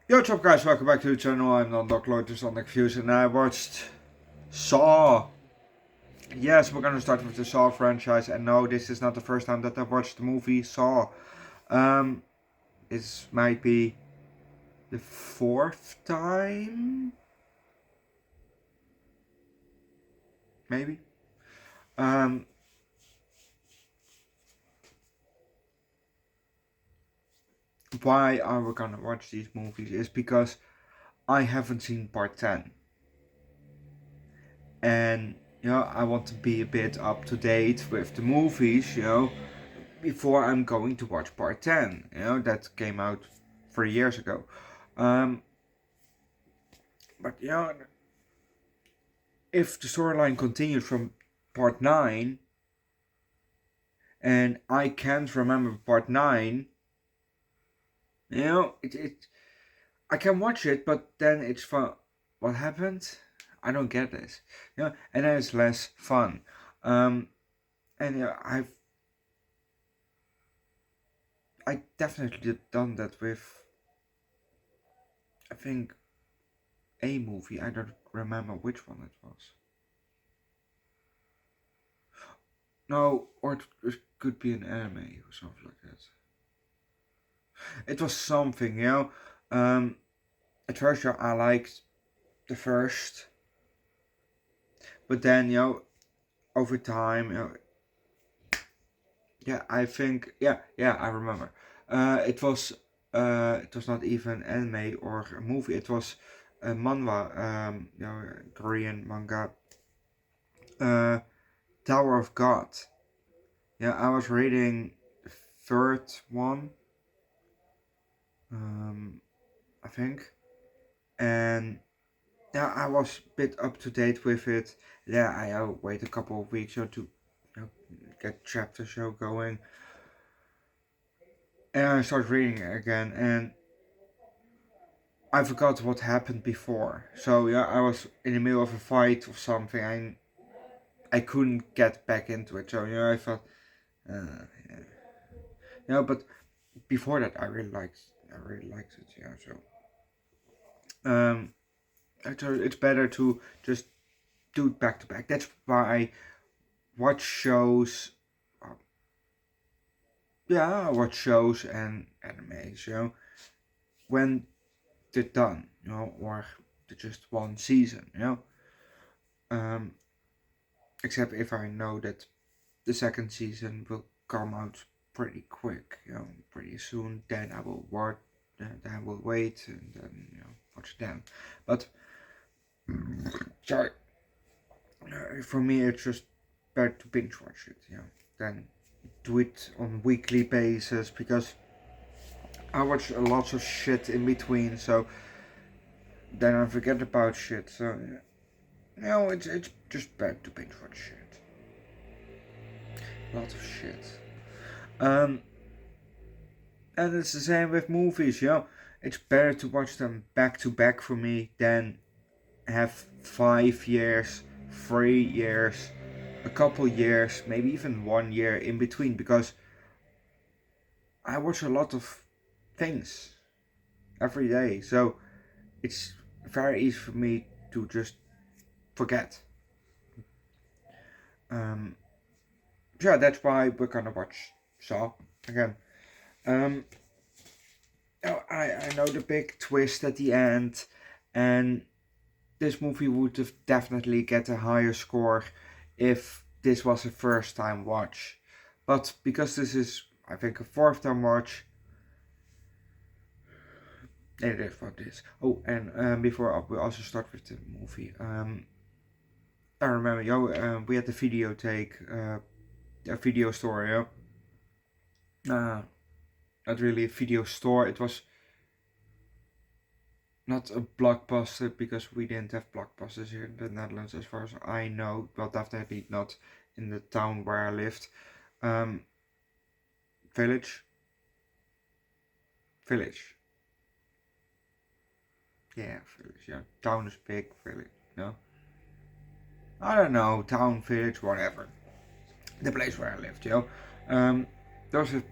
Yo, what's up guys, welcome back to the channel. I'm Underdog Views and I watched Saw. Yes, we're gonna start with the Saw franchise, and no, this is not the first time that I've watched the movie Saw. Um, this might be the fourth time? Maybe? Um, why are we gonna watch these movies is because I haven't seen part 10. And, I want to be a bit up to date with the movies, before I'm going to watch part 10, that came out 3 years ago. But if the storyline continues from part 9, and I can't remember part 9, I can watch it, but then it's fun. What happened? I don't get this. And then it's less fun. And I definitely done that with, I think, a movie. I don't remember which one it was. No, or it could be an anime or something like that. It was something, At first, I liked the first, but then, over time, I think, I remember. It was not even anime or a movie. It was a manhwa, Korean manga. Tower of God. Yeah, I was reading the third one, I think, and I was a bit up to date with it. I wait a couple of weeks to get chapter show going, and I started reading it again, and I forgot what happened before. So I was in the middle of a fight or something, and I couldn't get back into it. So I thought, but before that, I really liked it. So it's better to just do it back to back. That's why I watch shows. I watch shows and animes, when they're done, or they're just one season, Except if I know that the second season will come out pretty quick, pretty soon, then I will watch. Then I will wait and then watch them. But sorry, for me it's just better to binge watch it, than do it on weekly basis, because I watch a lot of shit in between, so then I forget about shit. So it's just better to binge watch shit. A lot of shit. And it's the same with movies, It's better to watch them back to back for me than have 5 years, 3 years, a couple years, maybe even 1 year in between, because I watch a lot of things every day, so it's very easy for me to just forget. That's why we're gonna watch Saw again. I know the big twist at the end, and this movie would have definitely get a higher score if this was a first time watch. But because this is, I think, a fourth time watch, it is what it is. Oh, and before we also start with the movie, I remember, we had the video take, a video store, not really a video store. It was not a blockbuster, because we didn't have blockbusters here in the Netherlands as far as I know. Well, definitely not in the town where I lived. Village. Yeah, village, yeah. Town is big, village, no? I don't know, town, village, whatever. The place where I lived, there was a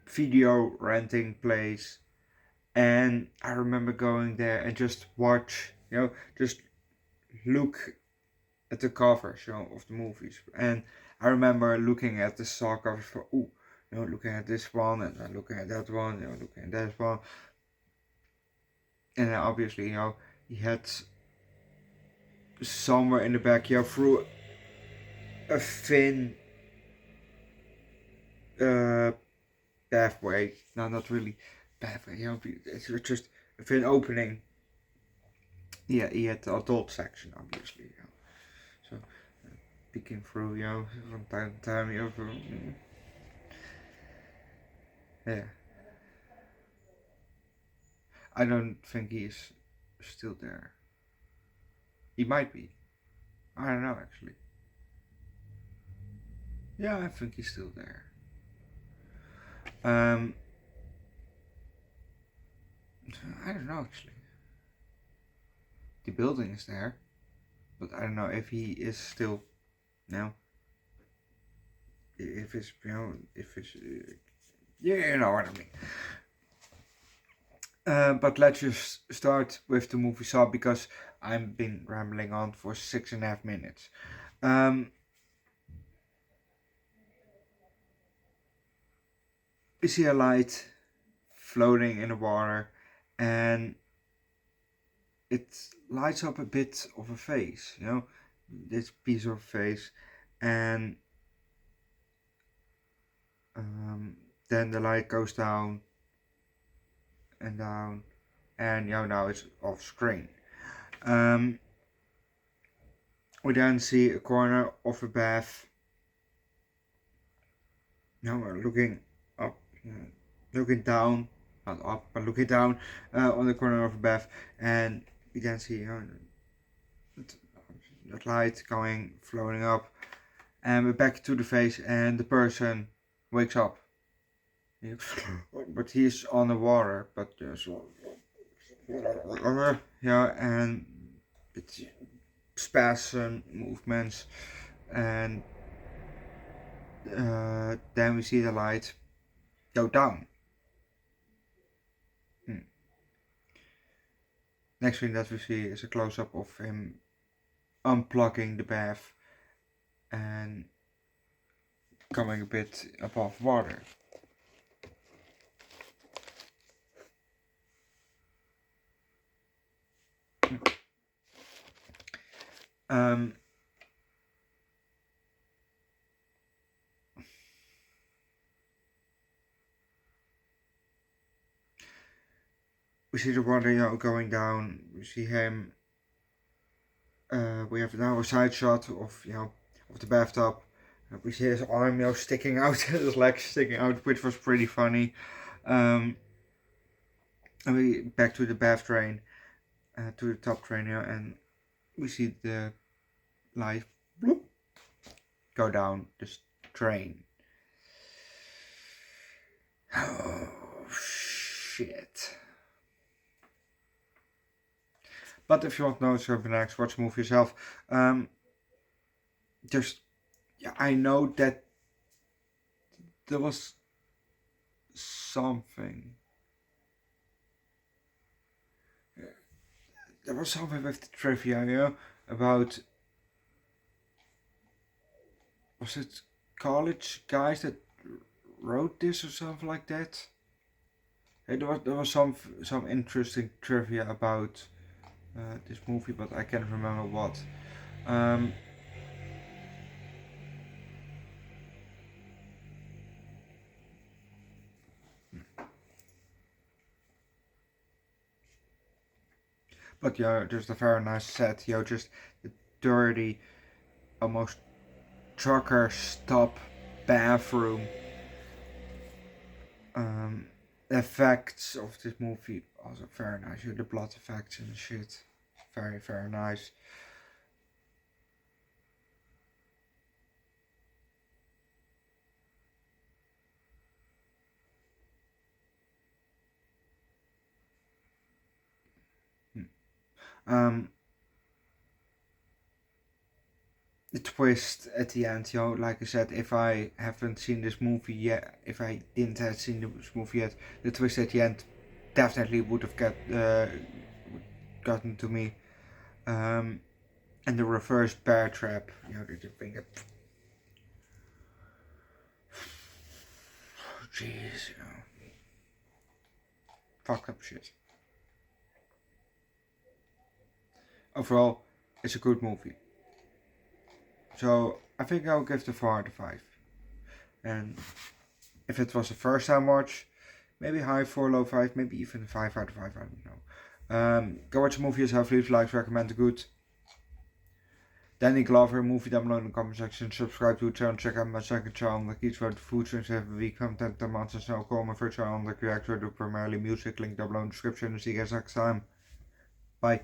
video renting place, And I remember going there and just watch, just look at the covers, of the movies. And I remember looking at the star covers for, looking at this one and then looking at that one, looking at that one. And then obviously, he had somewhere in the back, through a thin uh, pathway. No, not really pathway, it's just a thin opening. Yeah, he had the adult section, obviously, So, peeking through, from time to time, yeah. I don't think he's still there. He might be. I don't know, actually. Yeah, I think he's still there. I don't know, actually. The building is there, but I don't know if he is still now. If it's, you know what I mean. But let's just start with the movie Saw, because I've been rambling on for 6.5 minutes. We see a light floating in the water, and it lights up a bit of a face, this piece of face, and then the light goes down and down, and now it's off screen. We then see a corner of a bath. Now we're looking up, looking down, not up, but looking down on the corner of a bath, and we then see that light going, floating up, and we're back to the face, and the person wakes up. But he's on the water, but there's and it's spasm movements, and then we see the light go down. Next thing that we see is a close-up of him unplugging the bath and coming a bit above water. We see the water, going down. We see him. We have now a side shot of of the bathtub. We see his arm, sticking out, his legs sticking out, which was pretty funny. And we back to the bath drain, to the top drain, and we see the light bloop, go down this drain. Oh shit! But if you want to know something next, watch the movie yourself. I know that there was something. There was something with the trivia, about, was it college guys that wrote this or something like that? There was some interesting trivia about this movie, but I can't remember what. But just a very nice set, just the dirty, almost trucker stop bathroom. Effects of this movie also very nice. The blood effects and shit, very very nice. The twist at the end, like I said, if I haven't seen this movie yet, if I didn't have seen this movie yet, the twist at the end definitely would have gotten to me. And the reverse bear trap, you know, the thing that, jeez, you know, fucked up shit. Overall, it's a good movie. So I think I'll give the 4 out of 5. And if it was a first time watch, maybe high 4, low 5, maybe even 5 out of 5, I don't know. Go watch the movie yourself, leave likes, recommend the good. Danny Glover movie down below in the comment section. Subscribe to the channel, check out my second channel, Underdog Eats, where the food streams every week, content per month, and snel call my first channel, Underdog Reacts, where I do primarily music, link down below in the description, and see you guys next time. Bye.